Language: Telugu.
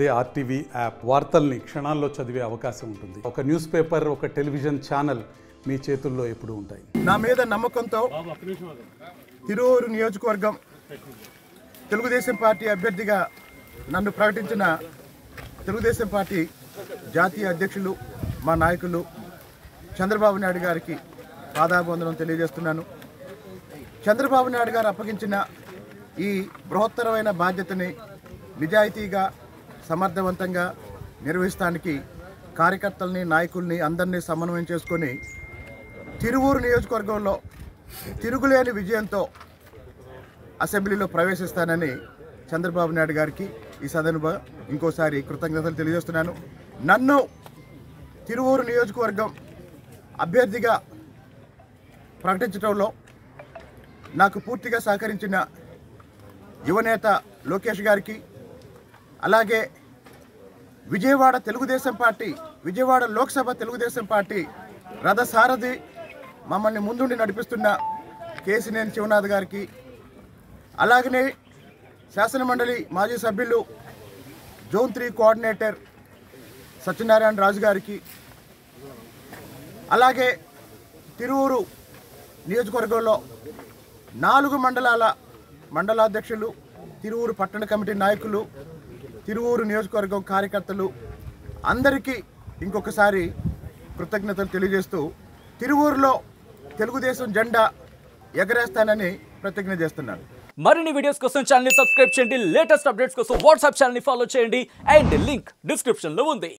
అదే ఆర్టీవీ యాప్ వార్తల్ని క్షణాల్లో చదివే అవకాశం ఉంటుంది. ఒక న్యూస్ పేపర్, ఒక టెలివిజన్ ఛానల్ మీ చేతుల్లో ఎప్పుడూ ఉంటాయి. నా మీద నమ్మకంతో తిరువూరు నియోజకవర్గం తెలుగుదేశం పార్టీ అభ్యర్థిగా నన్ను ప్రకటించిన తెలుగుదేశం పార్టీ జాతీయ అధ్యక్షులు మా నాయకులు చంద్రబాబు నాయుడు గారికి పాదాభివందనం తెలియజేస్తున్నాను. చంద్రబాబు నాయుడు గారు అప్పగించిన ఈ బృహత్తరమైన బాధ్యతని నిజాయితీగా సమర్థవంతంగా నిర్వహిస్తానికి కార్యకర్తల్ని, నాయకుల్ని అందరినీ సమన్వయం చేసుకొని తిరువూరు నియోజకవర్గంలో తిరుగులేని విజయంతో అసెంబ్లీలో ప్రవేశిస్తానని చంద్రబాబు నాయుడు గారికి ఈ సందర్భంగా ఇంకోసారి కృతజ్ఞతలు తెలియజేస్తున్నాను. నన్ను తిరువూరు నియోజకవర్గం అభ్యర్థిగా ప్రకటించడంలో నాకు పూర్తిగా సహకరించిన యువనేత లోకేష్ గారికి, అలాగే విజయవాడ తెలుగుదేశం పార్టీ, విజయవాడ లోక్సభ తెలుగుదేశం పార్టీ రథసారథి మమ్మల్ని ముందుండి నడిపిస్తున్న కేసినేని శివనాథ్ గారికి, అలాగనే శాసనమండలి మాజీ సభ్యులు జోన్ 3 కోఆర్డినేటర్ సత్యనారాయణ రాజు గారికి, అలాగే తిరువూరు నియోజకవర్గంలో 4 మండలాల మండలాధ్యక్షులు, తిరువూరు పట్టణ కమిటీ నాయకులు, తిరువూరు నియోజకవర్గం కార్యకర్తలు అందరికీ ఇంకొకసారి కృతజ్ఞతలు తెలియజేస్తూ తిరువూరులో తెలుగుదేశం జెండా ఎగరేస్తానని ప్రతిజ్ఞ చేస్తున్నాను. మరిన్ని వీడియోస్ కోసం ఛానల్ ని సబ్స్క్రైబ్ చేయండి. లేటెస్ట్ అప్డేట్స్ కోసం వాట్సాప్ ఛానల్ ని ఫాలో చేయండి. అండ్ లింక్ డిస్క్రిప్షన్ లో ఉంది.